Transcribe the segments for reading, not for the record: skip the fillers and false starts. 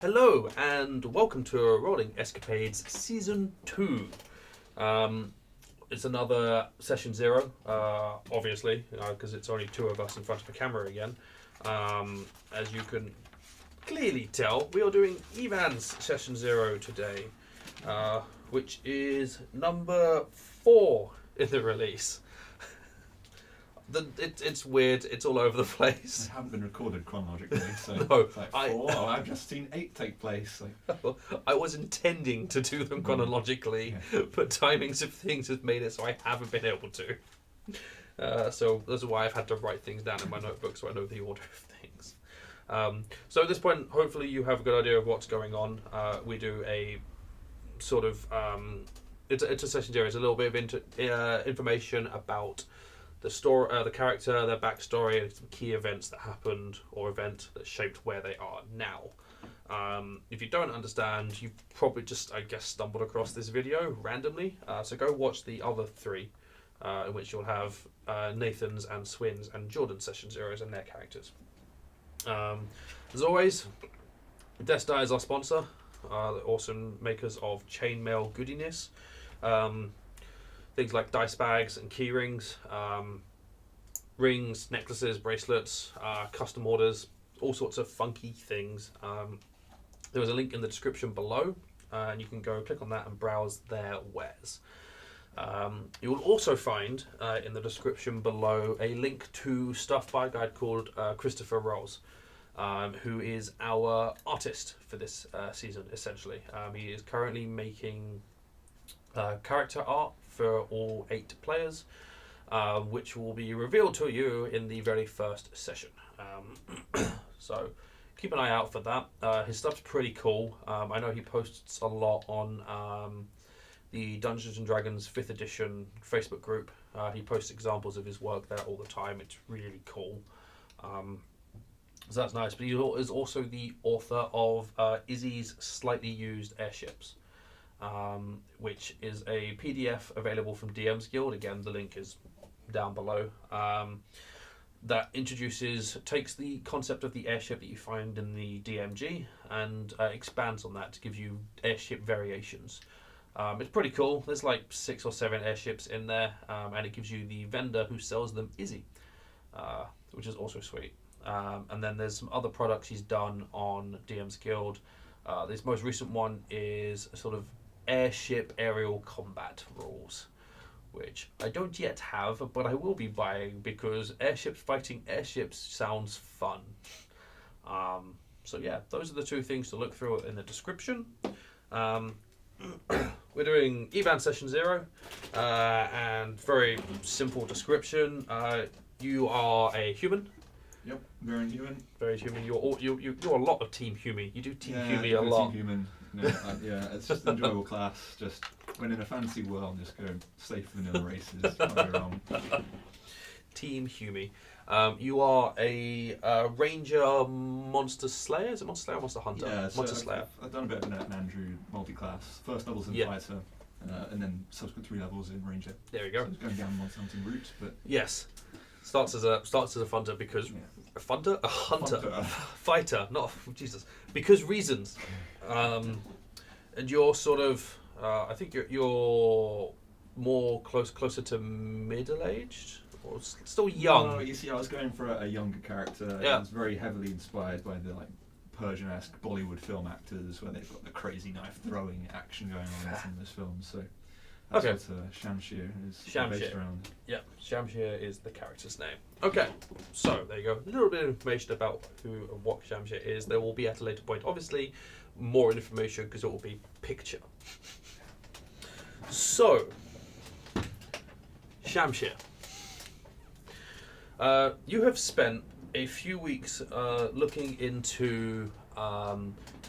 Hello and welcome to Rolling Escapades Season 2. It's another Session 0, obviously, because it's only two of us in front of a camera again. As you can clearly tell, we are doing Evan's Session 0 today, which is number 4 in the release. It's weird. It's all over the place. They haven't been recorded chronologically, so No, it's like 4. I've just seen 8 take place. I was intending to do them chronologically, but timings of things have made it so I haven't been able to. So that's why I've had to write things down in my notebook so I know the order of things. So at this point, hopefully you have a good idea of what's going on. We do a sort of it's a session series, a little bit of information about the story, the character, their backstory, and some key events that happened or event that shaped where they are now. If you don't understand, you've probably just, I guess, stumbled across this video randomly. So go watch the other 3, in which you'll have Nathan's and Swin's and Jordan's Session Zeros and their characters. As always, Destai is our sponsor, the awesome makers of chainmail goodiness. Things like dice bags and key rings, rings, necklaces, bracelets, custom orders, all sorts of funky things. There is a link in the description below, and you can go click on that and browse their wares. You will also find in the description below a link to stuff by a guy called Christopher Rolls, who is our artist for this season, essentially. He is currently making character art for all 8 players, which will be revealed to you in the very first session. So keep an eye out for that. His stuff's pretty cool. I know he posts a lot on the Dungeons & Dragons 5th edition Facebook group. He posts examples of his work there all the time. It's really cool. So that's nice. But he is also the author of Izzy's Slightly Used Airships, which is a PDF available from DM's Guild. Again, the link is down below. That takes the concept of the airship that you find in the DMG and expands on that to give you airship variations. It's pretty cool. There's like 6 or 7 airships in there, and it gives you the vendor who sells them Izzy, which is also sweet. And then there's some other products he's done on DM's Guild. This most recent one is a sort of airship aerial combat rules, which I don't yet have, but I will be buying because airships fighting airships sounds fun. So yeah, those are the 2 things to look through in the description. We're doing Evan Session 0, and very simple description. You are a human. Yep, very human. Very human. You're a lot of Team Humi. You do Team Humi a lot. Team human. No, it's just an enjoyable class. Just when in a fancy world, just go safe vanilla races. Can't go wrong. Team Humi. You are a ranger monster slayer. Is it monster slayer or monster hunter? Yeah, monster slayer. I've done a bit of an Andrew multi-class. First levels in fighter, and then subsequent 3 levels in ranger. There we go. So it's going down the monster hunting route, but yes, starts as a funter because a hunter, fighter, not Jesus, because reasons. And you're sort of, I think you're more closer to middle-aged, or still young. No, you see, I was going for a younger character. Yeah. I was very heavily inspired by the Persian-esque Bollywood film actors, where they've got the crazy knife throwing action going on in some of those films. So that's what Shamshir is based around. Yeah, Shamshir is the character's name. Okay, so there you go. A little bit of information about who and what Shamshir is. There will be at a later point, obviously, more information because it will be picture. So, Shamshir, you have spent a few weeks looking into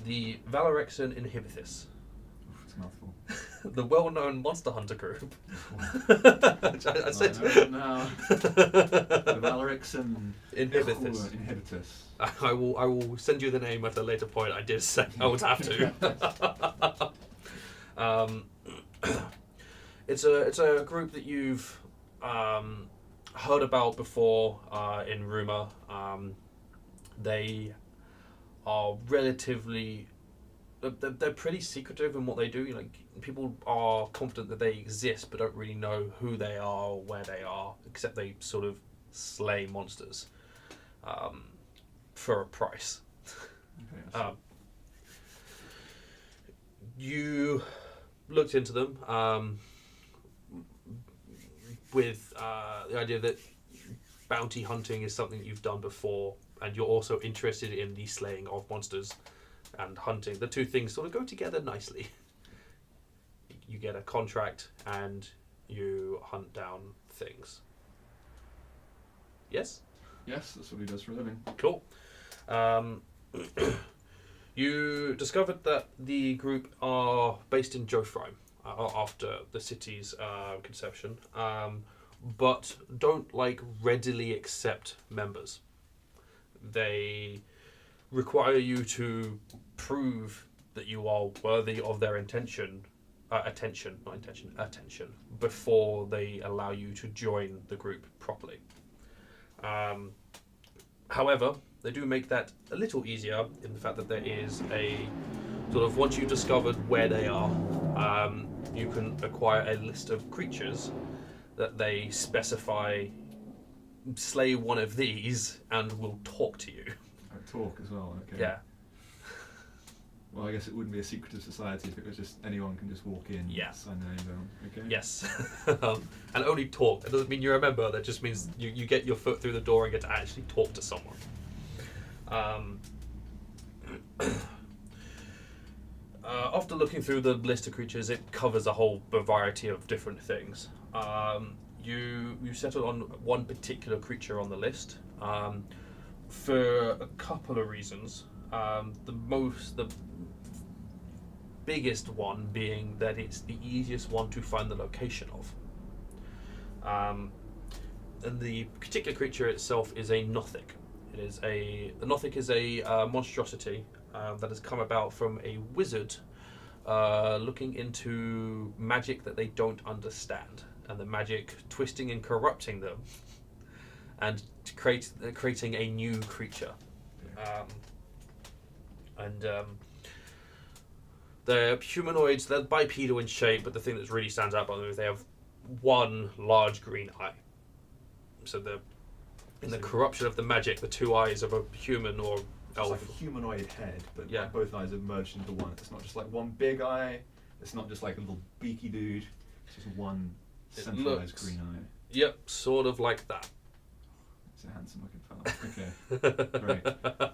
the Valorexan Inhibitus. It's a mouthful. The well-known Monster Hunter group. I said no. The Valorexan Inhibitus. I will send you the name at a later point. I did say I would have to. It's a group that you've heard about before in rumor. They are relatively they're pretty secretive in what they do. Like, people are confident that they exist, but don't really know who they are or where they are, except they sort of slay monsters for a price. Okay, You looked into them with the idea that bounty hunting is something that you've done before, and you're also interested in the slaying of monsters and hunting. The two things sort of go together nicely. You get a contract and you hunt down things. Yes? Yes, that's what he does for a living. Cool. You discovered that the group are based in Jofrime after the city's conception, but don't readily accept members. They require you to prove that you are worthy of their attention before they allow you to join the group properly. However, they do make that a little easier in the fact that there is a sort of, once you've discovered where they are, you can acquire a list of creatures that they specify. Slay one of these and we'll talk to you. Talk as well, okay. Yeah. Well, I guess it wouldn't be a secretive society if it was just anyone can just walk in, Yeah. sign their name down. Okay. Yes. And only talk. That doesn't mean you're a member. That just means you get your foot through the door and get to actually talk to someone. After looking through the list of creatures, it covers a whole variety of different things. You settled on one particular creature on the list for a couple of reasons. The biggest one being that it's the easiest one to find the location of. And the particular creature itself is a Nothic. The Nothic is a monstrosity that has come about from a wizard looking into magic that they don't understand, and the magic twisting and corrupting them, and creating a new creature. They're humanoids. They're bipedal in shape, but the thing that really stands out about them is they have one large green eye. So in the corruption of the magic, the two eyes of a human or elf. It's like a humanoid head, but Yeah. both eyes have merged into one. It's not just like one big eye. It's not just like a little beaky dude. It's just one centralized green eye. Yep, sort of like that. It's a handsome looking fella. Okay, great.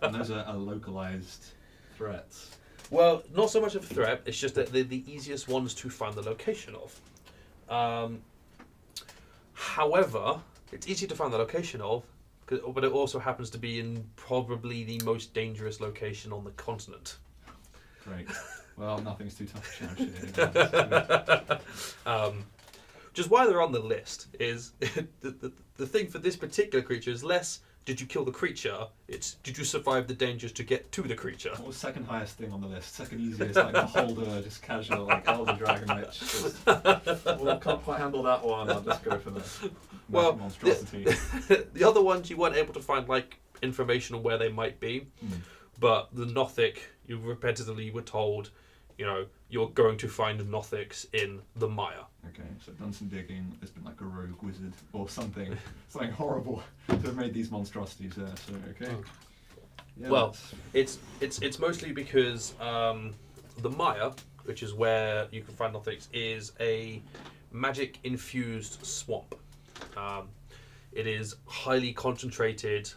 And those are localized threats. Well, not so much of a threat. It's just that they're the easiest ones to find the location of. However, it's easy to find the location of, but it also happens to be in probably the most dangerous location on the continent. Great. Well, nothing's too tough for Shamshir. Just why they're on the list is the thing for this particular creature is less did you kill the creature, it's did you survive the dangers to get to the creature. What was second highest thing on the list? Second easiest, like Beholder, just casual, like Elder Dragon Lich. Just, well, can't quite handle that one, I'll just go for the monstrosity. The other ones you weren't able to find information on where they might be, but the Nothic, you repetitively were told, you're going to find Nothics in the Mire. Okay, so I've done some digging. There's been like a rogue wizard or something horrible to have made these monstrosities there. So okay. Yeah, well, it's mostly because the Mire, which is where you can find Nothics, is a magic infused swamp. It is highly concentrated,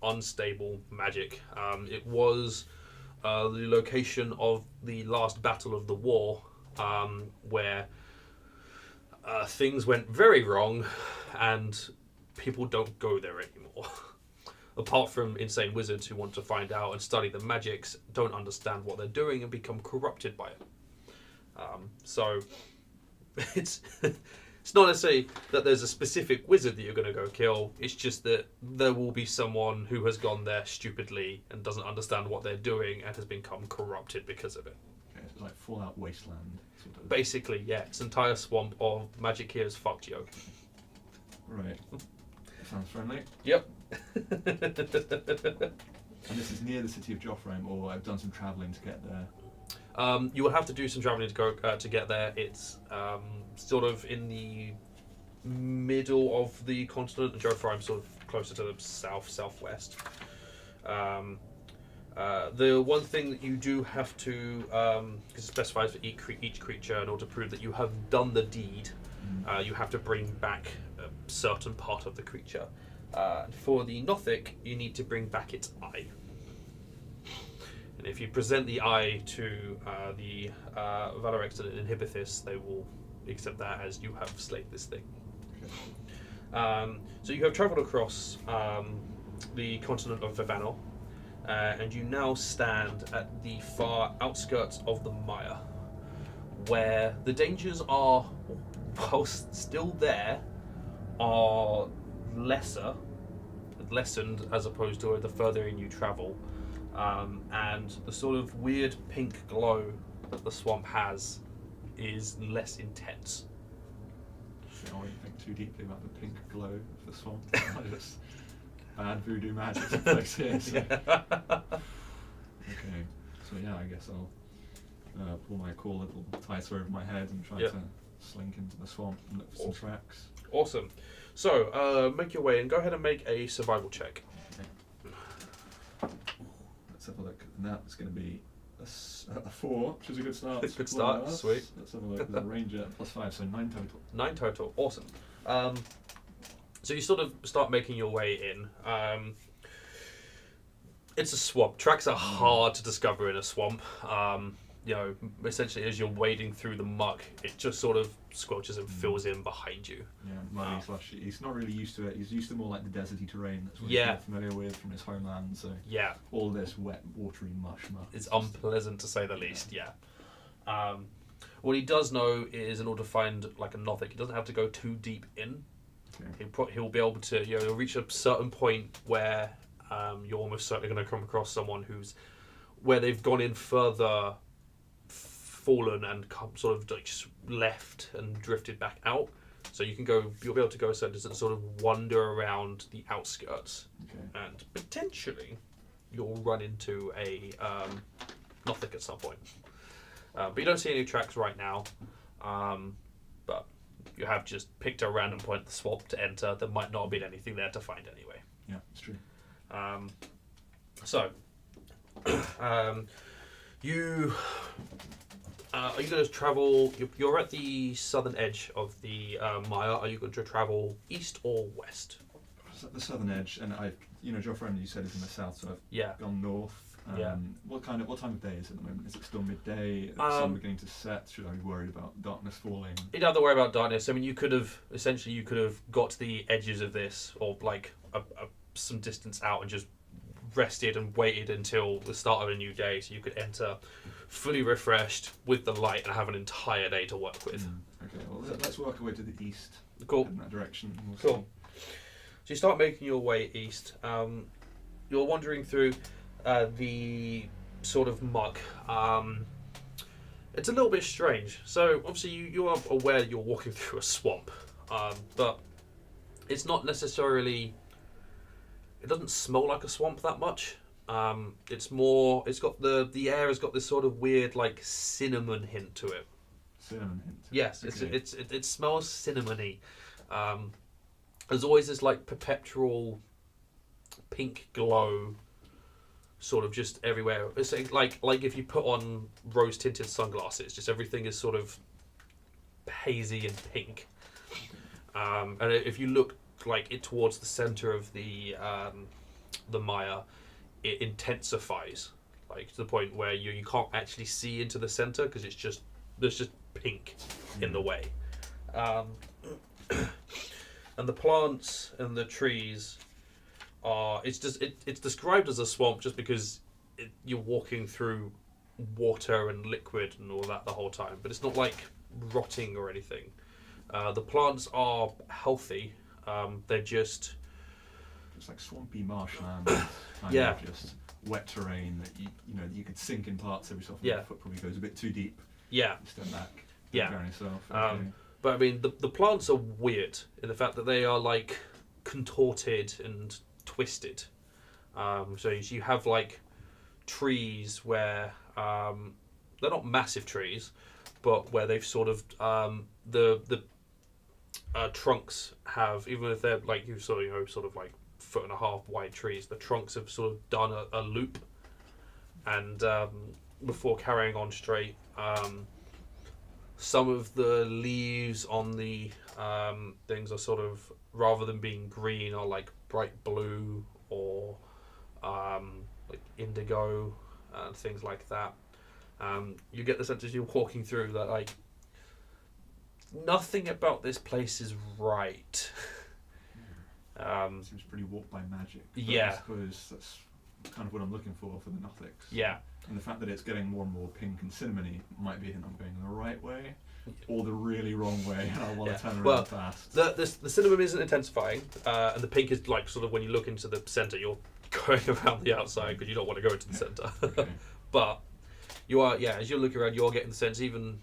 unstable magic. It was the location of the last battle of the war, where things went very wrong, and people don't go there anymore. Apart from insane wizards who want to find out and study the magics, don't understand what they're doing and become corrupted by it. So it's not necessarily that there's a specific wizard that you're going to go kill. It's just that there will be someone who has gone there stupidly and doesn't understand what they're doing and has become corrupted because of it. Okay, so it's like Fallout Wasteland. Sort of. Basically, yeah. It's an entire swamp of magic here's fucked you. Right. Sounds friendly. Yep. And this is near the city of Joframe, or I've done some travelling to get there? You will have to do some traveling to go to get there. It's sort of in the middle of the continent, and Jofra sort of closer to the southwest. The one thing that you do have to, because it specifies for each creature, in order to prove that you have done the deed, you have to bring back a certain part of the creature. For the Nothic, you need to bring back its eye. And if you present the eye to the Valorex and Inhibithis, they will accept that as you have slayed this thing. So you have travelled across the continent of Vivanor, and you now stand at the far outskirts of the Mire, where the dangers are, whilst still there, are lessened as opposed to the further in you travel. And the sort of weird pink glow that the swamp has is less intense. I won't think too deeply about the pink glow of the swamp. I just bad voodoo magic in place here. So. Okay, so yeah, I guess I'll pull my cool little tighter over my head and try to slink into the swamp and look for some tracks. Awesome. So make your way and go ahead and make a survival check. Okay. Let's have a look. And that's going to be a 4, which is a good start. Good start, sweet. Let's have a look. There's a ranger +5, so 9 total. 9 total, awesome. So you sort of start making your way in. It's a swamp. Tracks are hard to discover in a swamp. You know, essentially as you're wading through the muck, it just sort of squelches and fills in behind you. Yeah, muddy, slushy. He's not really used to it. He's used to more like the deserty terrain. That's what he's more familiar with from his homeland. So all this wet, watery muck. It's unpleasant to say the least. What he does know is, in order to find like a Nothic, he doesn't have to go too deep in. Okay. He'll be able to, he'll reach a certain point where you're almost certainly going to come across someone where they've gone in further, fallen and sort of like left and drifted back out. So you'll be able to go a certain distance, sort of wander around the outskirts, and potentially you'll run into a Nothic at some point. But you don't see any tracks right now. But you have just picked a random point of the swamp to enter. There might not have been anything there to find anyway. Yeah, it's true. Are you going to travel? You're at the southern edge of the Mire. Are you going to travel east or west? The southern edge, and Joffrey, you said is in the south, so I've gone north. What time of day is it at the moment? Is it still midday? Is the sun beginning to set? Should I be worried about darkness falling? You don't have to worry about darkness. I mean, you could have got to the edges of this, or like some distance out, and just rested and waited until the start of a new day, so you could enter fully refreshed with the light and have an entire day to work with. Okay, well let's work our way to the east. Cool. In that direction. We'll cool. So you start making your way east. You're wandering through the sort of muck. It's a little bit strange. So obviously you are aware that you're walking through a swamp, but it's not necessarily. It doesn't smell like a swamp that much. It's got the air has got this sort of weird like cinnamon hint to it. Cinnamon hint. Yes, okay. it smells cinnamony. There's always this like perpetual pink glow, sort of just everywhere. It's like if you put on rose tinted sunglasses, just everything is sort of hazy and pink. And if you look like it towards the center of the mire, it intensifies, like to the point where you can't actually see into the center because there's just pink in the way. And the plants and the trees it's described as a swamp just because you're walking through water and liquid and all that the whole time, but it's not like rotting or anything. The plants are healthy. They're just... It's like swampy marshland, kind of just wet terrain that you could sink in parts every so often. Your foot probably goes a bit too deep. Yeah. Step back. Yeah. Yourself. But I mean, the plants are weird in the fact that they are like contorted and twisted. So you have like trees where not massive trees, but where they've sort of the trunks have, even if they're like you sort of sort of like 1.5 foot wide trees, the trunks have sort of done a loop, and before carrying on straight, some of the leaves on the things are sort of, rather than being green, are like bright blue or like indigo and things like that. You get the sense as you're walking through that like nothing about this place is right. Seems pretty warped by magic. Yeah. I suppose that's kind of what I'm looking for the Nothics. Yeah. And the fact that it's getting more and more pink and cinnamony might be a hint I'm going the right way or the really wrong way, and I want to turn around fast. The cinnamon isn't intensifying, and the pink is like sort of when you look into the centre, you're going around the outside because you don't want to go into the centre. Okay. But you are, as you're looking around, you're getting the sense even,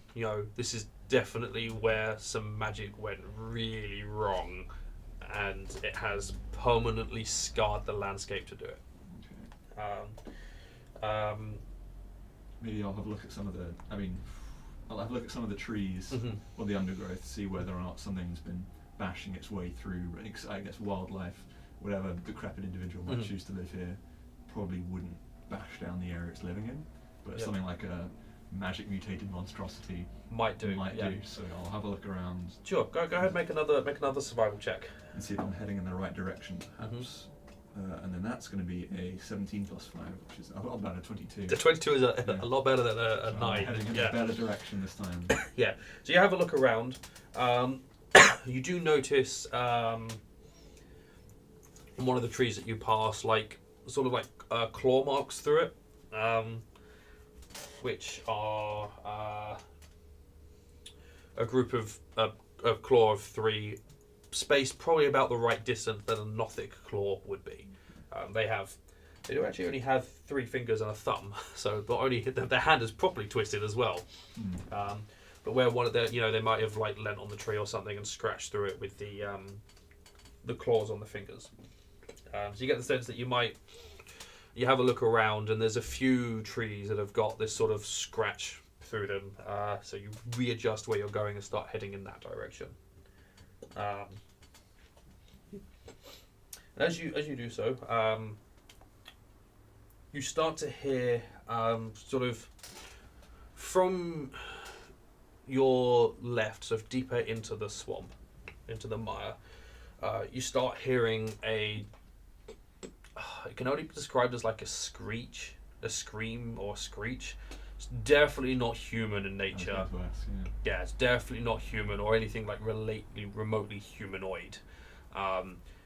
this is definitely where some magic went really wrong, and it has permanently scarred the landscape to do it. Okay. Maybe I'll have a look at some of the. I'll have a look at some of the trees or the undergrowth, see whether or not something's been bashing its way through. I guess wildlife, whatever decrepit individual might choose to live here, probably wouldn't bash down the area it's living in. But something like a magic mutated monstrosity might do. So I'll have a look around. Sure. Go ahead. Make another survival check and see if I'm heading in the right direction, perhaps. And then that's going to be a 17 plus 5, which is about a 22. The 22 is a lot better than a 9. Heading in a better direction this time. Yeah. So you have a look around. You do notice on one of the trees that you pass, like sort of like claw marks through it, which are a group of claw of 3. Spaced probably about the right distance that a Nothic claw would be. They do actually only have 3 fingers and a thumb, so not only their hand is properly twisted as well. But where one of their, they might have like leant on the tree or something and scratched through it with the claws on the fingers. So you get the sense that you have a look around, and there's a few trees that have got this sort of scratch through them. So you readjust where you're going and start heading in that direction. As you do so, you start to hear sort of from your left, sort of deeper into the swamp, into the mire. You start hearing it can only be described as like a screech, a scream, or a screech. It's definitely not human in nature. Yeah, it's definitely not human or anything like remotely humanoid.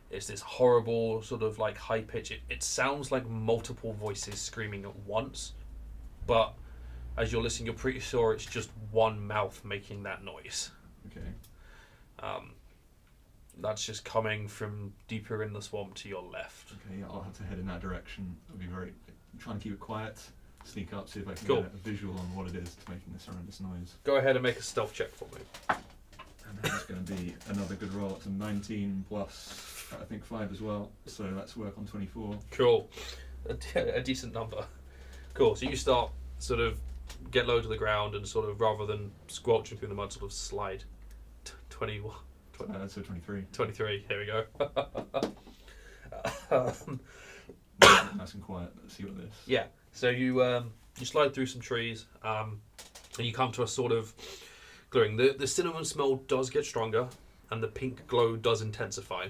It's this horrible sort of like high pitch. It sounds like multiple voices screaming at once, but as you're listening, you're pretty sure it's just one mouth making that noise. Okay. That's just coming from deeper in the swamp to your left. Okay, yeah, I'll have to head in that direction. I'll be trying to keep it quiet. Sneak up, see if I can get a visual on what it is to making this horrendous noise. Go ahead and make a stealth check for me. And that's going to be another good roll. It's a 19 plus, I think, 5 as well. So let's work on 24. Cool. A decent number. Cool. So you start sort of get low to the ground and sort of, rather than squelching through the mud, sort of slide. 21. So 23. 23. Here we go. Nice and quiet. Let's see what this. Yeah. So you slide through some trees, and you come to a sort of glowing. The cinnamon smell does get stronger, and the pink glow does intensify,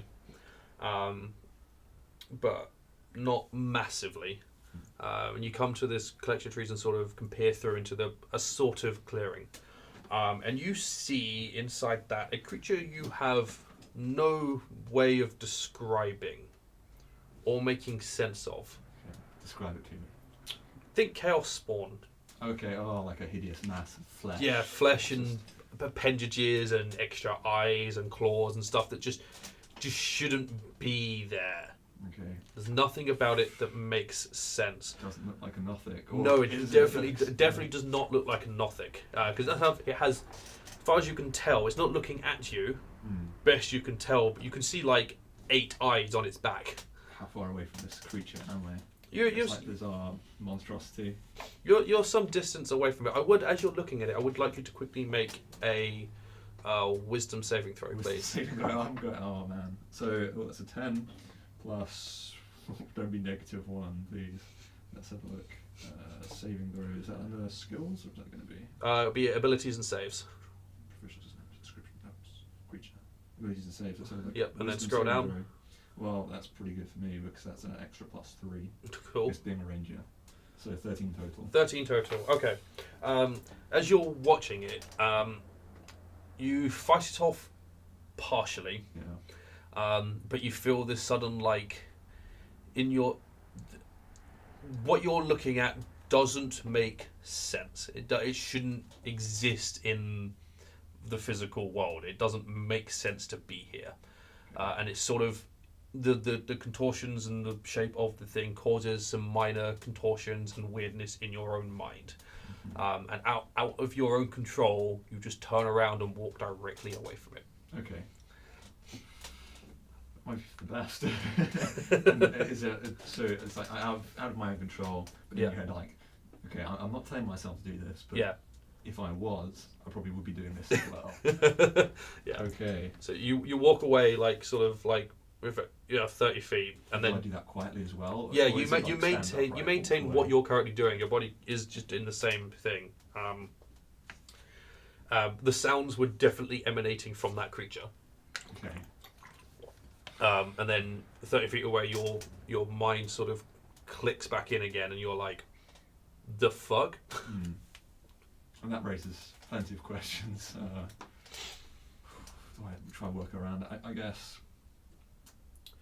but not massively. And you come to this collection of trees and sort of compare through into a sort of clearing, and you see inside that a creature you have no way of describing or making sense of. Okay. Describe it to me. Think Chaos Spawn. Okay, like a hideous mass of flesh. Yeah, flesh and appendages and extra eyes and claws and stuff that just shouldn't be there. Okay. There's nothing about it that makes sense. Doesn't look like a Nothic. No, it definitely does not look like a Nothic. Because it has, as far as you can tell, it's not looking at you. Best you can tell, but you can see like 8 eyes on its back. How far away from this creature am I? It's like bizarre monstrosity. You're some distance away from it. As you're looking at it, I would like you to quickly make a wisdom saving throw, please. I'm going. Oh man. So that's a 10 plus. Don't be -1, please. Let's have a look. Saving throw. Is that under skills, or is that going to be? It'll be abilities and saves. Proficiency description notes. Creature. Abilities and saves. Let's have a look. Yep, and then scroll down. Throw. Well, that's pretty good for me because that's an extra +3. Cool. Just being a ranger. So 13 total. 13 total. Okay. As you're watching it, you fight it off partially. Yeah. But you feel this sudden what you're looking at doesn't make sense. It shouldn't exist in the physical world. It doesn't make sense to be here. And it's sort of the contortions and the shape of the thing causes some minor contortions and weirdness in your own mind. And out of your own control, you just turn around and walk directly away from it. Okay. Might be the best. So it's like out of my own control, but in your head, like, okay, I'm not telling myself to do this, but if I was, I probably would be doing this as well. Yeah. Okay. So you walk away with 30 feet, and then do I do that quietly as well? Yeah, you maintain what you're currently doing. Your body is just in the same thing. The sounds were definitely emanating from that creature. Okay. And then 30 feet away, your mind sort of clicks back in again, and you're like, the fuck? And that raises plenty of questions. Do I try and work around it? I guess.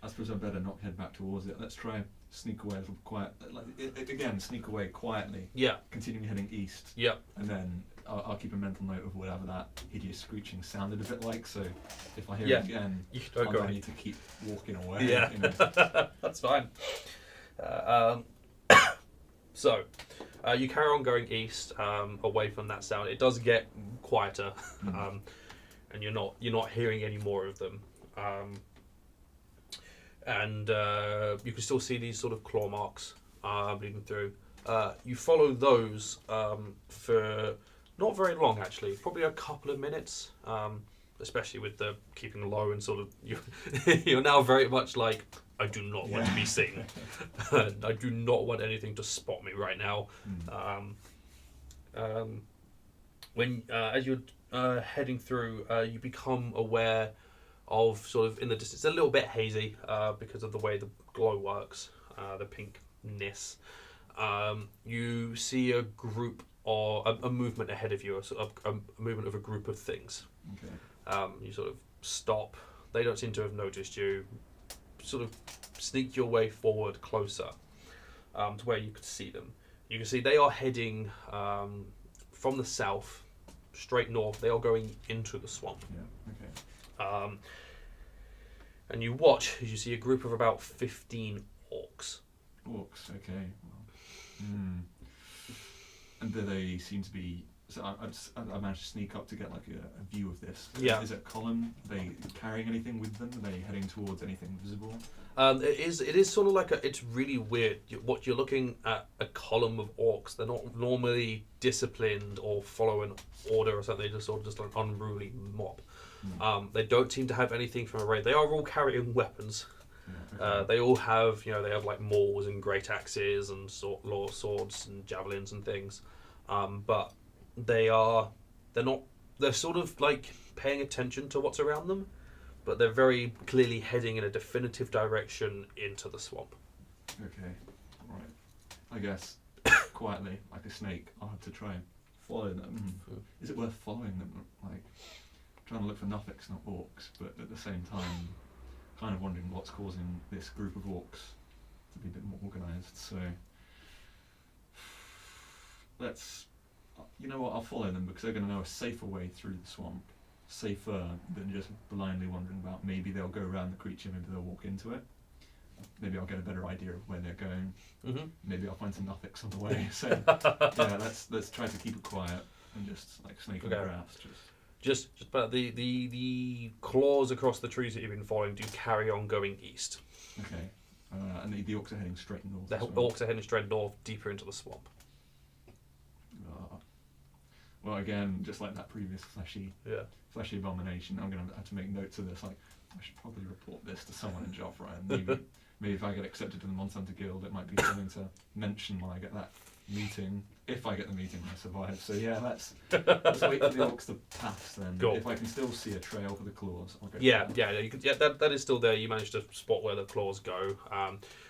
I suppose I better not head back towards it. Let's try sneak away a little quiet. Again, sneak away quietly. Yeah. Continuing heading east. Yeah. And then I'll keep a mental note of whatever that hideous screeching sounded a bit like. So if I hear it again, I need to keep walking away. Yeah. That's fine. So you carry on going east, away from that sound. It does get quieter, and you're not hearing any more of them. And you can still see these sort of claw marks bleeding through. You follow those for not very long, actually, probably a couple of minutes, especially with the keeping low and sort of you're now very much like, I do not want to be seen. I do not want anything to spot me right now. When as you're heading through, you become aware of sort of in the distance, a little bit hazy because of the way the glow works, the pinkness. You see a group or a movement ahead of you, a movement of a group of things. Okay. You sort of stop. They don't seem to have noticed you. Sort of sneak your way forward closer to where you could see them. You can see they are heading from the south, straight north. They are going into the swamp. Yeah. Okay. And you watch as you see a group of about 15 orcs. Orcs. Okay. Well, And do they seem to be? So I managed to sneak up to get like a view of this. Yeah. Is it a column? Are they carrying anything with them? Are they heading towards anything visible? It is sort of like it's really weird. What you're looking at, a column of orcs. They're not normally disciplined or follow an order or something. They're just sort of just an unruly mob. They don't seem to have anything from a raid. They are all carrying weapons. Yeah, okay. They all have, they have like mauls and great axes and swords and javelins and things. But they're sort of like paying attention to what's around them, but they're very clearly heading in a definitive direction into the swamp. Okay, right. I guess quietly, like a snake, I'll have to try and follow them. Is it worth following them? Like trying to look for Nuffics, not orcs, but at the same time, kind of wondering what's causing this group of orcs to be a bit more organised. So let's. You know what, I'll follow them because they're going to know a safer way through the swamp. Safer than just blindly wandering about. Maybe they'll go around the creature, maybe they'll walk into it. Maybe I'll get a better idea of where they're going. Maybe I'll find some Nuffics on the way. So yeah, let's try to keep it quiet and just like snake on the grass. Just but the claws across the trees that you've been following do carry on going east. Okay. And the orcs are heading straight north. The orcs are heading straight north, deeper into the swamp. Well, again, just like that previous fleshy abomination, I'm going to have to make notes of this. Like, I should probably report this to someone in Joffre, and maybe if I get accepted to the Monsanto Guild, it might be something to mention when I get that meeting. If I get the meeting, I survive. So yeah, let's wait for the orcs to pass then. Cool. If I can still see a trail for the claws, I'll go. That is still there. You managed to spot where the claws go.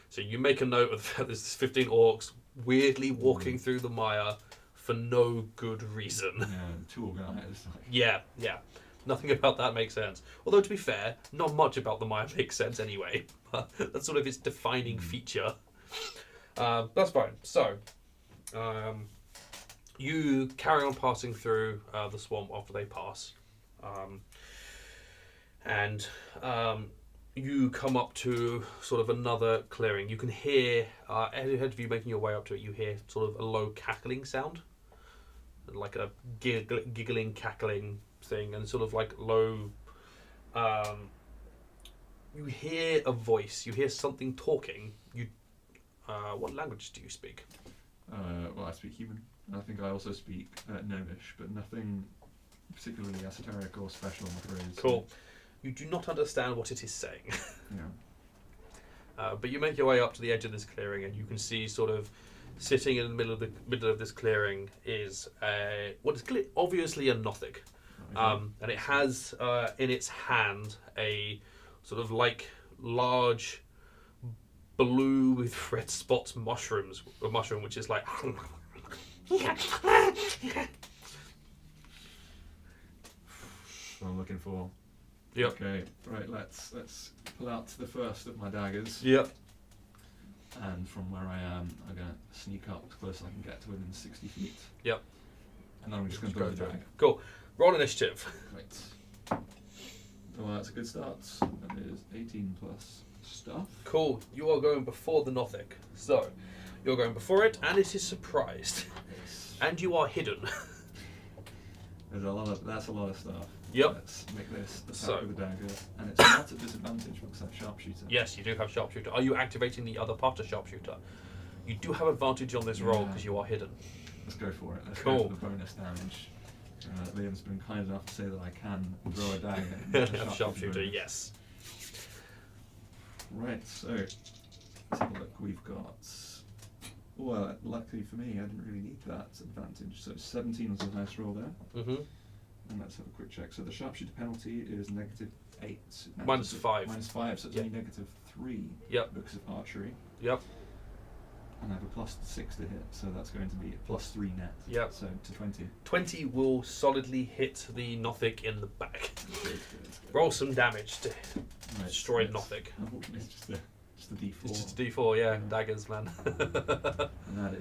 So you make a note of that. There's 15 orcs weirdly walking through the mire for no good reason. Yeah, too organised. Yeah. Nothing about that makes sense. Although, to be fair, not much about the mire makes sense anyway. That's sort of its defining feature. That's fine. So, you carry on passing through the swamp after they pass. And you come up to sort of another clearing. You can hear, ahead of you making your way up to it, you hear sort of a low cackling sound. Like a giggling, cackling thing, and sort of like low. You hear a voice. You hear something talking. What language do you speak? Well, I speak human. I think I also speak Gnomish, but nothing particularly esoteric or special, I'm afraid. Cool. You do not understand what it is saying. Yeah. But you make your way up to the edge of this clearing, and you can see sort of sitting in the middle of this clearing is what is obviously a Nothic, and it has in its hand a sort of like large blue with red spots mushroom, which is like. I'm looking for. Yep. Okay, right. Let's pull out the first of my daggers. Yep. And from where I am, I'm going to sneak up as close as I can get to within 60 feet. Yep. And then I'm just going to go through. Cool. Roll initiative. Right. Well, that's a good start. That is 18 plus stuff. Cool. You are going before the Nothic. So, you're going before it, and it is surprised. Yes. And you are hidden. That's a lot of stuff. Yep. Let's make this attack with the dagger. And it's not at disadvantage because I have sharpshooter. Yes, you do have sharpshooter. Are you activating the other part of sharpshooter? You do have advantage on this roll because you are hidden. Let's go for it. Let's go for the bonus damage. Liam's been kind enough to say that I can throw a dagger. And sharpshooter, yes. Right, so let's have a look. We've got. Well, luckily for me, I didn't really need that advantage. So 17 was the highest roll there. Mm-hmm. And let's have a quick check. So the sharpshooter penalty is -8. -5. -5, so it's only -3. Yep. Because of archery. Yep. And I have a +6 to hit, so that's going to be a +3 net. Yep. So to 20. 20 will solidly hit the Nothic in the back. Good. Roll some damage to destroy Nothic. Unfortunately, it's just a D4. It's just a D4, yeah. Daggers, man. And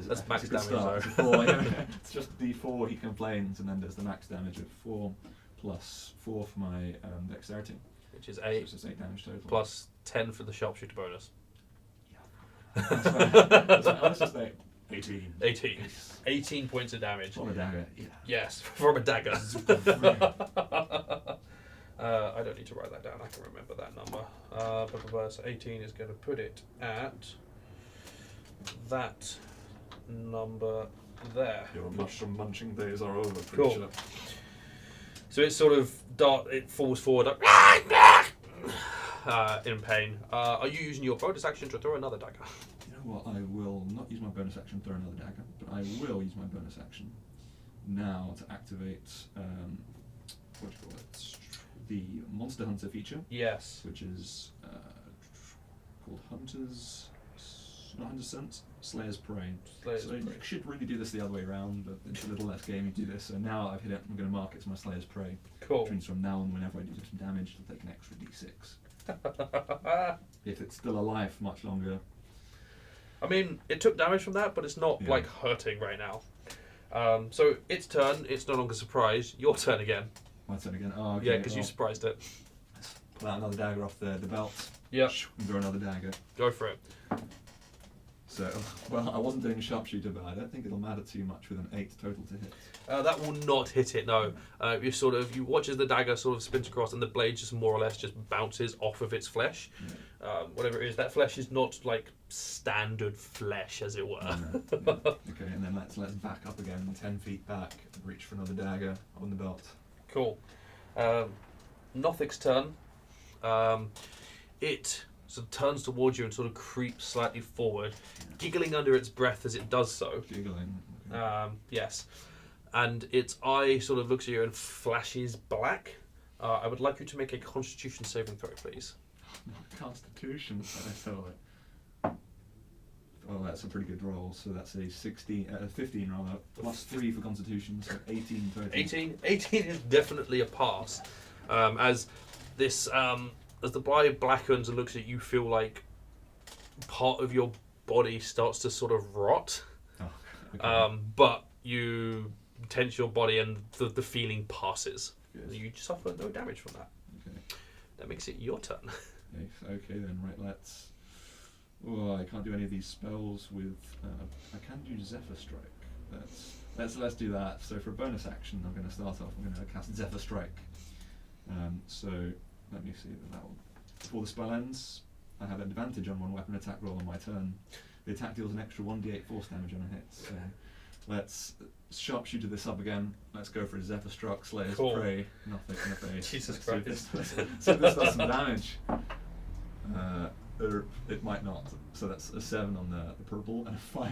that's max damage, though. It's just a D4, he complains, and then there's the max damage of 4 plus 4 for my dexterity. Which is 8. So it's 8 damage total. Plus 10 for the sharpshooter bonus. Let's just say 18. 18. 18 points of damage. From a dagger, yeah. Yes, from a dagger. I don't need to write that down, I can remember that number. So 18 is going to put it at that number there. Your mushroom munching days are over, cool. Creature. So it sort of it falls forward in pain. Are you using your bonus action to throw another dagger? You know what, I will not use my bonus action to throw another dagger, but I will use my bonus action now to activate what do you call it? The Monster Hunter feature. Yes. Which is called Hunter's Scent, Slayer's Prey. You should really do this the other way around, but it's a little less gamey to do this. So now I've hit it, I'm going to mark it as my Slayer's Prey. Cool. Which means from now on, whenever I do some damage, it'll take an extra D6. If it's still alive for much longer. I mean, it took damage from that, but it's not like hurting right now. So its turn, it's no longer surprised. Your turn again. My turn again. Oh, okay. Yeah, because you surprised it. Let's pull out another dagger off the belt. Yep. And throw another dagger. Go for it. So, well, I wasn't doing sharpshooter, but I don't think it'll matter too much with an 8 total to hit. That will not hit it, no. You watch as the dagger sort of spins across and the blade just more or less just bounces off of its flesh. Yeah. Whatever it is, that flesh is not like standard flesh, as it were. No. Okay, and then let's back up again, 10 feet back, reach for another dagger on the belt. Cool. Nothing's turn. It sort of turns towards you and sort of creeps slightly forward, giggling under its breath as it does so. Giggling. Okay. Yes. And its eye sort of looks at you and flashes black. I would like you to make a Constitution saving throw, please. Constitution? Let's have a look. Oh, that's a pretty good roll. So that's a 15 rather, plus 3 for Constitution, so 18 total. 18 is definitely a pass. As this, as the blade blackens and looks at you, feel like part of your body starts to sort of rot. Oh, okay. But you tense your body and the feeling passes. Good. You suffer no damage from that. Okay. That makes it your turn. Okay then, right, let's... Oh, I can't do any of these spells with... I can do Zephyr Strike. Let's do that. So for a bonus action, I'm going to start off, I'm going to cast Zephyr Strike. So, let me see that will... Before the spell ends, I have advantage on one weapon attack roll on my turn. The attack deals an extra 1d8 force damage on a hit. So let's sharpshooter this up again. Let's go for a Zephyr Struck, Slayer's Prey. Nothing in the face. Jesus Christ. So this does some damage. It might not. So that's a 7 on the purple and a 5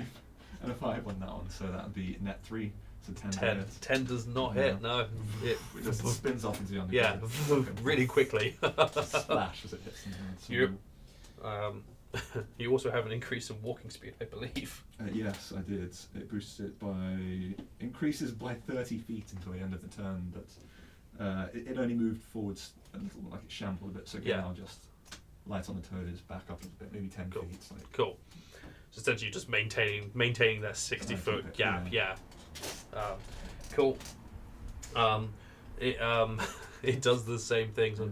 on that one. So that would be net 3. So 10. 10 does not hit. No, it just spins off into the underground. Yeah, really quickly. Splash as it hits the ground. You also have an increase in walking speed, I believe. Yes, I did. It boosts it increases by 30 feet until the end of the turn, but it only moved forwards a little, like it shambled a bit. So again, I'll just light on the toad is back up a bit, maybe 10 feet. Cool. So essentially, just maintaining that 60-foot gap. Yeah. Cool. It does the same thing. So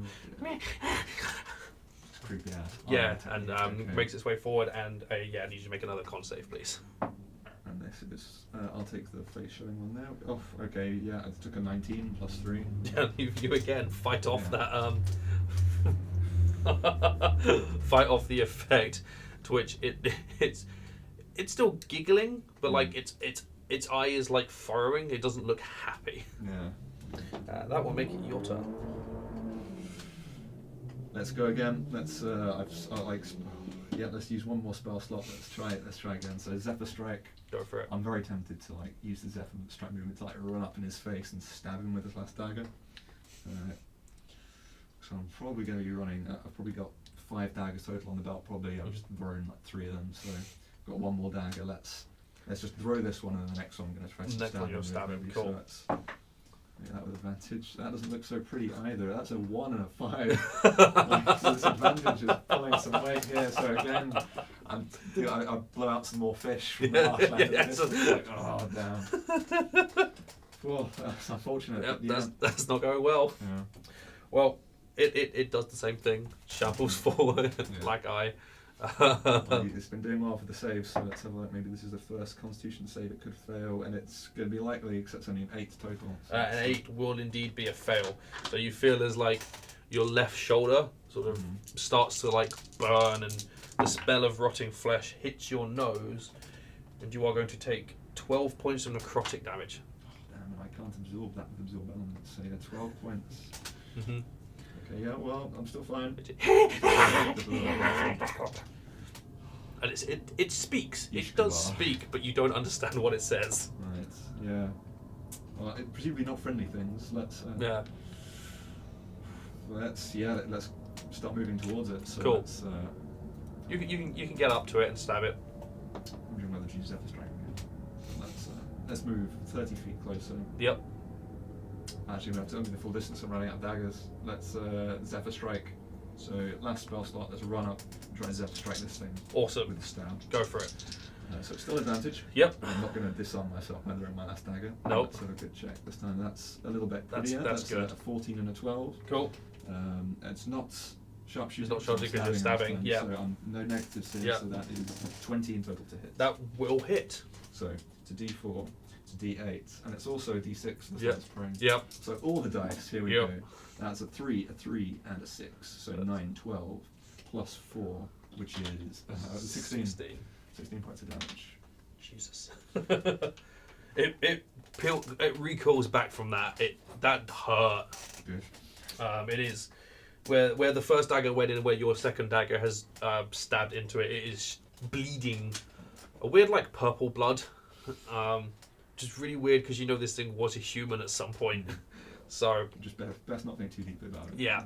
creepy ass. Yeah, and makes its way forward, and I need you to make another con save, please. And this is, I'll take the face showing one now. Oh, okay, yeah, I took a 19 plus 3. Yeah, you again fight off that, fight off the effect, to which it's still giggling, but like its eye is like furrowing. It doesn't look happy. Yeah. That will make it your turn. Let's go again. Let's let's use one more spell slot. Let's try again. So Zephyr Strike. Go for it. I'm very tempted to use the Zephyr Strike movement to run up in his face and stab him with his last dagger. So I'm probably going to be running. I've probably got 5 daggers total on the belt. Probably I've just thrown 3 of them. So I've got 1 more dagger. Let's just throw this one, and then the next one I'm going to try to stab him. Cool. So that with advantage. That doesn't look so pretty either. That's a 1 and a 5. So this advantage is pulling some weight here. So again, I blow out some more fish from the marshland. Oh damn. Well, that's unfortunate. Yep, that's not going well. Yeah. Well, it does the same thing. Shambles forward, black eye. It's been doing well for the save, so let's have a look. Maybe this is the first Constitution save it could fail, and it's going to be likely because it's only an 8 total. So an 8 will indeed be a fail. So you feel as like your left shoulder sort of starts to burn, and the smell of rotting flesh hits your nose, and you are going to take 12 points of necrotic damage. Oh, damn, I can't absorb that with absorb elements. So yeah, 12 points. Mm-hmm. Okay, yeah, well, I'm still fine. And it speaks. It does speak, but you don't understand what it says. Right, yeah. Well, presumably not friendly things. Let's start moving towards it. So cool. You can get up to it and stab it. I'm doing another Zephyr Strike again. Let's move 30 feet closer. Yep. Actually, we have to only the full distance. I'm running out of daggers. Let's Zephyr Strike. So last spell slot. Let's run up and try and Zephyr Strike this thing. Awesome. With the stab. Go for it. So it's still advantage. Yep. I'm not going to disarm myself when they're in my last dagger. Nope. Let's have a good check this time. That's a little bit prettier. That's good. A 14 and a 12. Cool. It's not Sharpshooting. It's not sharpshooting because you're stabbing. Yeah. So no negatives here. Yeah. So that is 20 in total to hit. That will hit. So to D4, to D8, and it's also a D6. Yep. Prone. Yep. So all the dice. Here we go. That's a 3, and a 6. So 9, 12, plus 4, which is 16. 16 points of damage. Jesus. It recoils back from that. That hurt. Good. It is where the first dagger went in, where your second dagger has stabbed into it. It is bleeding, a weird like purple blood. Just really weird because you know this thing was a human at some point. So just best not think too deeply about it. Yeah.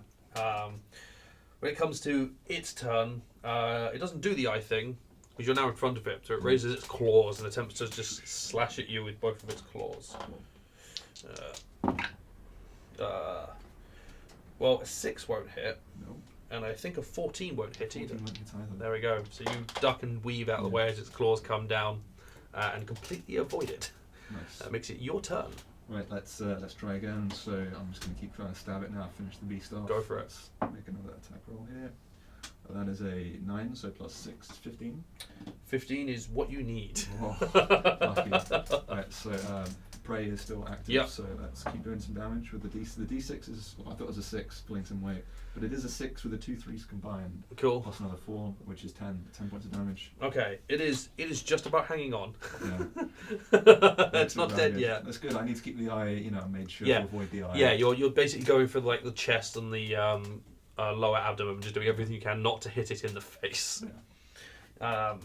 When it comes to its turn, it doesn't do the eye thing because you're now in front of it. So it raises its claws and attempts to just slash at you with both of its claws. Well, a 6 won't hit. No. And I think a 14 won't hit either. 14 won't hit either. There we go. So you duck and weave out of the way as its claws come down and completely avoid it. Nice. That makes it your turn. Right, let's try again. So I'm just going to keep trying to stab it now. Finish the beast off. Go for it. Let's make another attack roll here. That is a 9, so plus 6 is 15. 15 is what you need. Oh, lucky. Right, so prey is still active, so let's keep doing some damage with the D6. The D6 is, well, I thought it was a 6, pulling some weight, but it is a 6 with the 2 3s combined. Cool. Plus another 4, which is 10 points of damage. Okay, it is just about hanging on. Yeah. It's not dead yet. That's good. I need to keep the eye, made sure to avoid the eye. Yeah, you're basically going for like the chest and the lower abdomen, just doing everything you can not to hit it in the face. Yeah.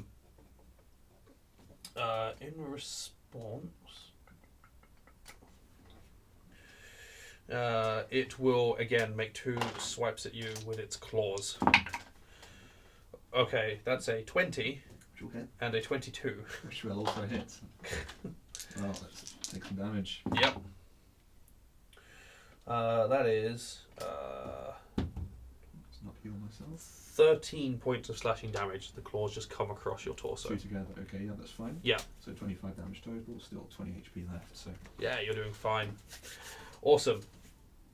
In response, it will again make 2 swipes at you with its claws. Okay, that's a 20 and a 22. Which will also hit. Well, let's take some damage. Yep. That is Let's not heal myself. 13 points of slashing damage. The claws just come across your torso. 2 together. Okay, yeah, that's fine. Yeah. So 25 damage total, still 20 HP left. So yeah, you're doing fine. Awesome.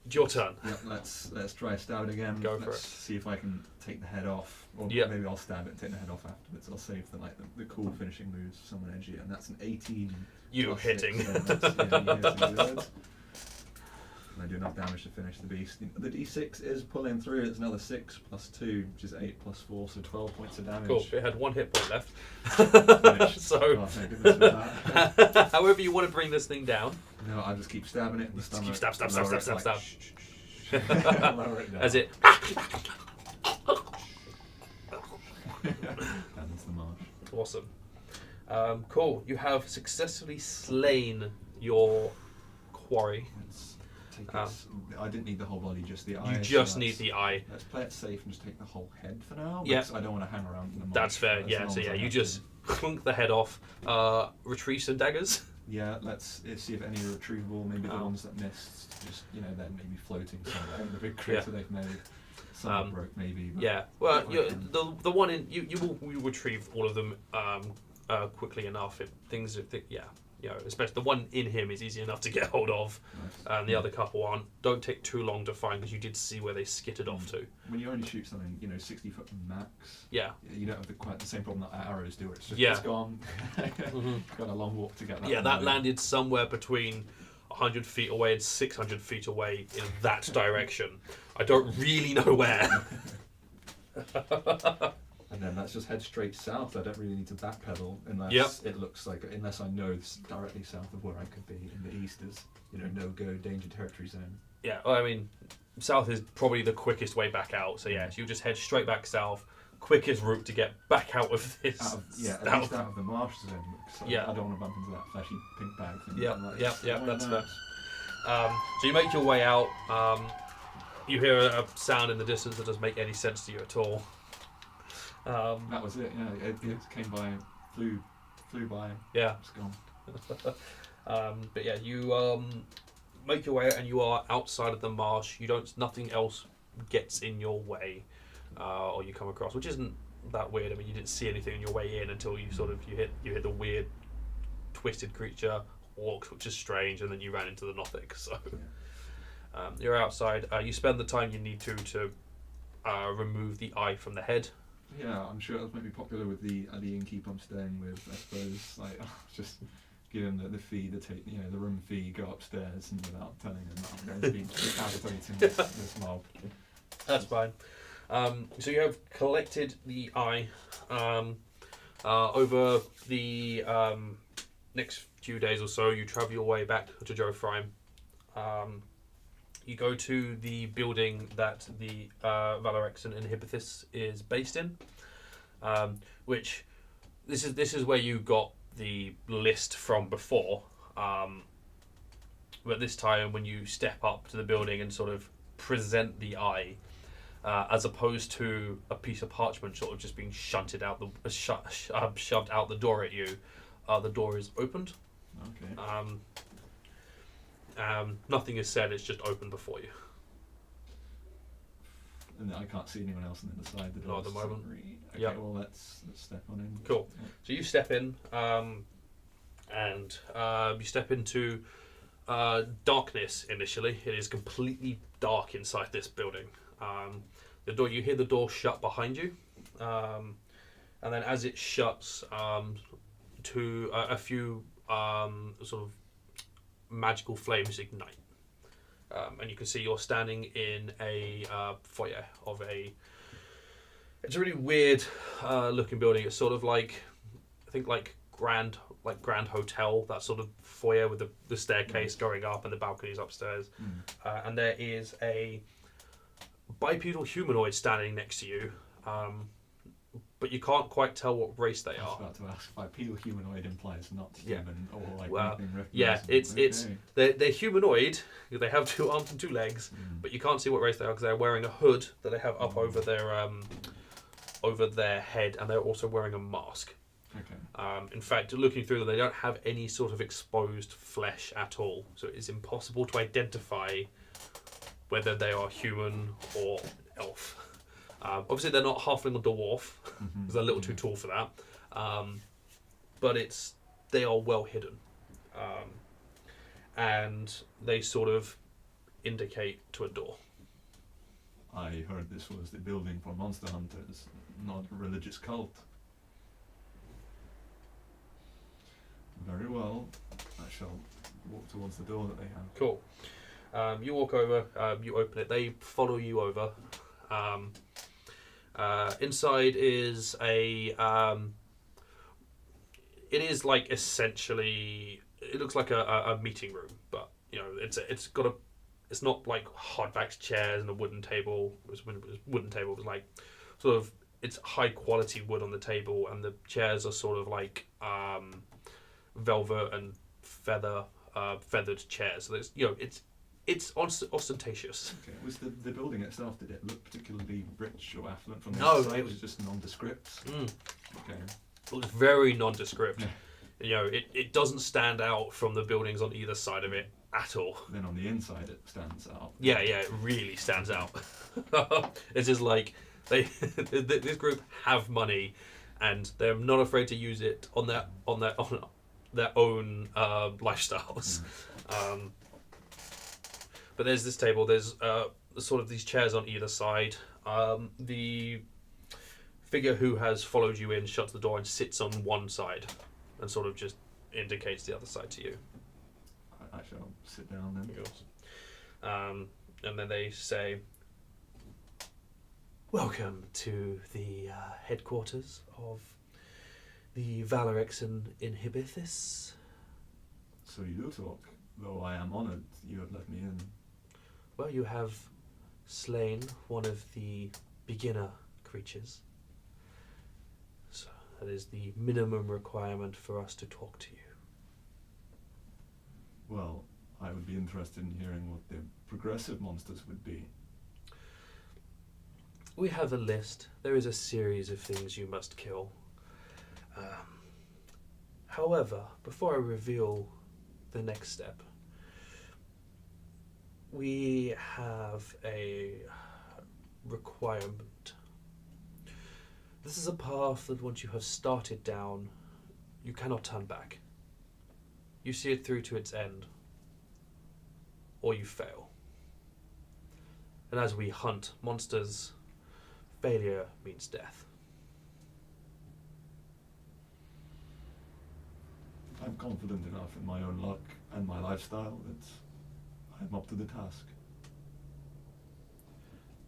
It's your turn. Yep, let's try stab it again. Go for let's it. see if I can take the head off, or maybe I'll stab it and take the head off afterwards. I'll save the cool finishing moves, someone edgy, and that's an 18. You hitting. 6, so that's, you hitting good. And I do enough damage to finish the beast. The D6 is pulling through. It's another 6 plus 2, which is 8 plus 4, so 12 points of damage. Cool. It had 1 hit point left. So, oh, thank goodness for that. however you want to bring this thing down. No, I just keep stabbing it in the stomach. Keep stab. Lower it down. As it. That's the marsh. Awesome. Cool. You have successfully slain your quarry. Let's take this. I didn't need the whole body, just the eye. You just need the eye. Let's play it safe and just take the whole head for now. Yeah. I don't want to hang around in the marsh. That's fair. Yeah. So yeah, you just clunk the head off. Retrieve some daggers. Yeah, let's see if any are retrievable. Maybe the ones that missed, just they're maybe floating somewhere. The big crater they've made. Some broke maybe. Yeah. Well, the one in you will retrieve all of them quickly enough. Especially the one in him is easy enough to get hold of, nice. And the other couple don't take too long to find because you did see where they skittered off to. When you only shoot something, 60 foot max. Yeah. You don't have quite the same problem that arrows do. It's just it's gone. Got a long walk to get that. Yeah, that landed somewhere between 100 feet away and 600 feet away in that direction. I don't really know where. And then let's just head straight south. I don't really need to backpedal unless it looks like, unless I know it's directly south of where I could be. In the east is, no-go, danger territory zone. Yeah, well, I mean, south is probably the quickest way back out. So yeah, so you just head straight back south. Quickest route to get back out of this. At least out of the marsh zone. So I don't want to bump into that flashy pink bag thing. Yeah, that's fair. So you make your way out. You hear a sound in the distance that doesn't make any sense to you at all. That was it. Yeah, it came by, flew by. Yeah, it's gone. But yeah, you make your way out and you are outside of the marsh. Nothing else gets in your way, or you come across, which isn't that weird. I mean, you didn't see anything on your way in until you you hit the weird, twisted creature orcs, which is strange, and then you ran into the Nothic. So you're outside. You spend the time you need to remove the eye from the head. Yeah, I'm sure that might be popular with the innkeep I'm staying with. I suppose just give him the fee, the room fee, go upstairs, and without telling him that I'm going to be decapitating this mob. That's fine. So you have collected the eye. Over the next few days or so, you travel your way back to Joe Frime. You go to the building that the Valorexan Inhibithus is based in, which this is where you got the list from before. But this time, when you step up to the building and sort of present the eye, as opposed to a piece of parchment sort of just being shoved out the door at you, the door is opened. Okay. Nothing is said, it's just open before you. And I can't see anyone else on the other side of the door. Not at the moment. Okay, yep. Well, let's step on in. Cool. Yeah. So you step in, and you step into darkness initially. It is completely dark inside this building. The door, you hear the door shut behind you, and then as it shuts, to a few sort of magical flames ignite, and you can see you're standing in a foyer of it's a really weird looking building. It's sort of like, I think like Grand Hotel, that sort of foyer with the staircase going up and the balconies upstairs. And there is a bipedal humanoid standing next to you, but you can't quite tell what race they are. I was about to ask, bipedal humanoid implies not human or like anything recognizable. Yeah, it's they're humanoid. They have 2 arms and 2 legs, but you can't see what race they are because they're wearing a hood that they have up over their head, and they're also wearing a mask. Okay. In fact, looking through them, they don't have any sort of exposed flesh at all, so it's impossible to identify whether they are human or elf. Obviously, they're not halfling or dwarf, because they're a little too tall for that. But they are well hidden, and they sort of indicate to a door. I heard this was the building for monster hunters, not a religious cult. Very well. I shall walk towards the door that they have. Cool. You walk over, you open it, they follow you over. Inside is it is like essentially, it looks like a meeting room, but it's not like hardbacked chairs and a wooden table. It was like sort of, it's high quality wood on the table, and the chairs are sort of like velvet and feathered chairs. So it's ostentatious. Okay. Was the building itself, did it look particularly rich or affluent from the outside? No, it was just nondescript. Okay. It was very nondescript. Yeah. It doesn't stand out from the buildings on either side of it at all. Then on the inside it stands out. Yeah, it really stands out. It's just like this group have money, and they're not afraid to use it on their own lifestyles. But there's this table. There's sort of these chairs on either side. The figure who has followed you in shuts the door and sits on one side, and sort of just indicates the other side to you. I shall sit down then. And then they say, "Welcome to the headquarters of the Valorexan Inhibithus." So you do talk, though I am honoured you have let me in. Well, you have slain one of the beginner creatures, so that is the minimum requirement for us to talk to you. Well, I would be interested in hearing what the progressive monsters would be. We have a list. There is a series of things you must kill. However, before I reveal the next step, we have a requirement. This is a path that once you have started down, you cannot turn back. You see it through to its end, or you fail. And as we hunt monsters failure means death. I'm confident enough in my own luck and my lifestyle that I'm up to the task.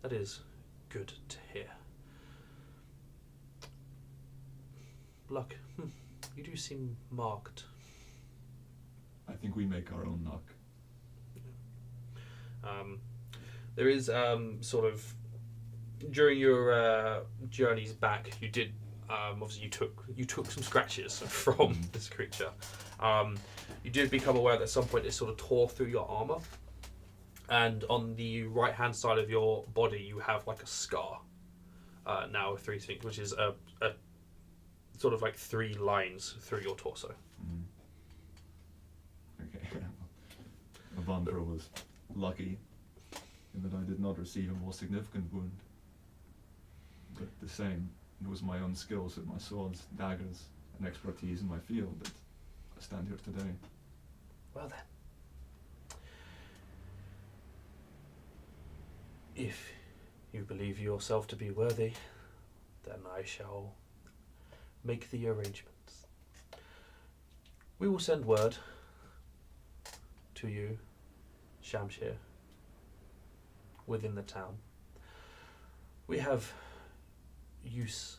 That is good to hear. Luck, you do seem marked. I think we make our own luck. There is sort of, during your journeys back, you did obviously you took some scratches from this creature. You did become aware that at some point it sort of tore through your armor, and on the right hand side of your body you have like a scar now with 3 things, which is a sort of like 3 lines through your torso. Okay. Avandra was lucky in that I did not receive a more significant wound. But the same, it was my own skills with my swords, daggers, and expertise in my field that I stand here today. Well then. If you believe yourself to be worthy, then I shall make the arrangements. We will send word to you, Shamshir, within the town. We have use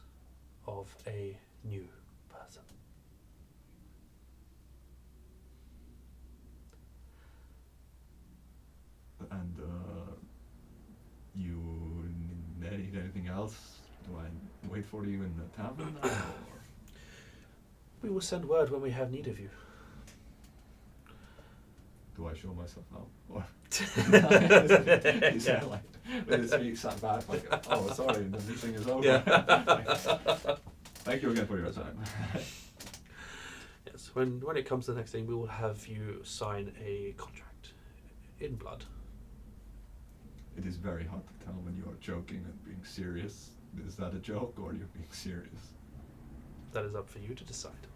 of a new person. And you need anything else? Do I wait for you in the tavern? Or? We will send word when we have need of you. Do I show myself out? Or he's like, with his feet sat back, like, oh, sorry, the meeting is over. Yeah. Thank you again for your time. Yes, when it comes to the next thing, we will have you sign a contract in blood. It is very hard to tell when you are joking and being serious. Is that a joke or are you being serious? That is up for you to decide.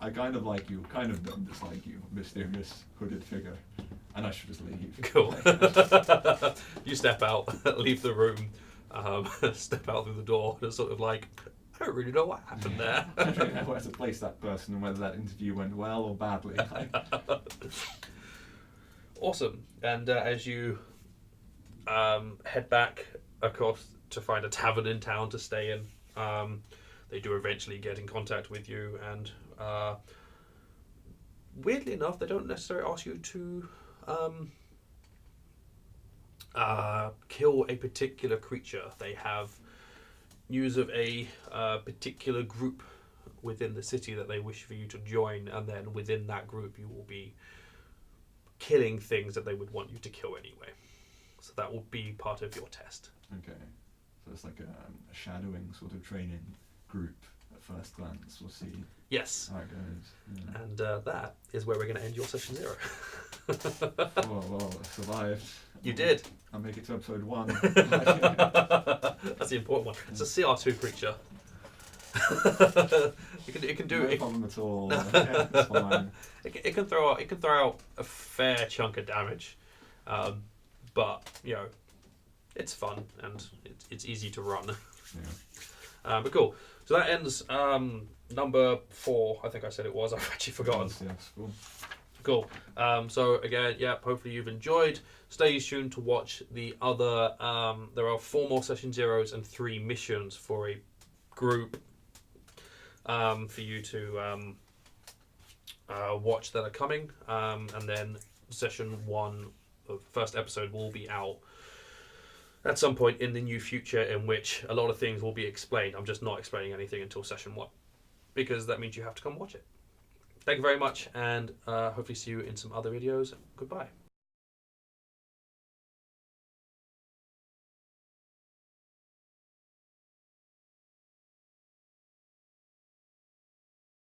I kind of like you, kind of don't dislike you, mysterious hooded figure, and I should just leave. Cool. You step out, leave the room, step out through the door, and it's sort of like, I don't really know what happened there. I don't know where to place that person and whether that interview went well or badly. Awesome. And as you head back across to find a tavern in town to stay in, they do eventually get in contact with you, and weirdly enough, they don't necessarily ask you to kill a particular creature. They have news of a particular group within the city that they wish for you to join, and then within that group you will be killing things that they would want you to kill anyway. So that will be part of your test. Okay. So it's like a shadowing sort of training group at first glance. We'll see. Yes. How it goes. Yeah. And that is where we're going to end your session 0. Well, I survived. You did. I'll make it to episode 1. That's the important one. It's a CR2 creature. it can do no it. problem at all. Yeah, it's fine. It can throw out a fair chunk of damage, but you know, it's fun and it's easy to run. Yeah. But cool. So that ends number 4. I think I said it was. I've actually forgotten. Yes, cool. Cool. So again, yeah, hopefully you've enjoyed. Stay tuned to watch the other. There are 4 more session 0s and 3 missions for a group for you to watch that are coming. And then session 1, the first episode, will be out at some point in the near future, in which a lot of things will be explained. I'm just not explaining anything until session 1, because that means you have to come watch it. Thank you very much, and hopefully see you in some other videos. Goodbye.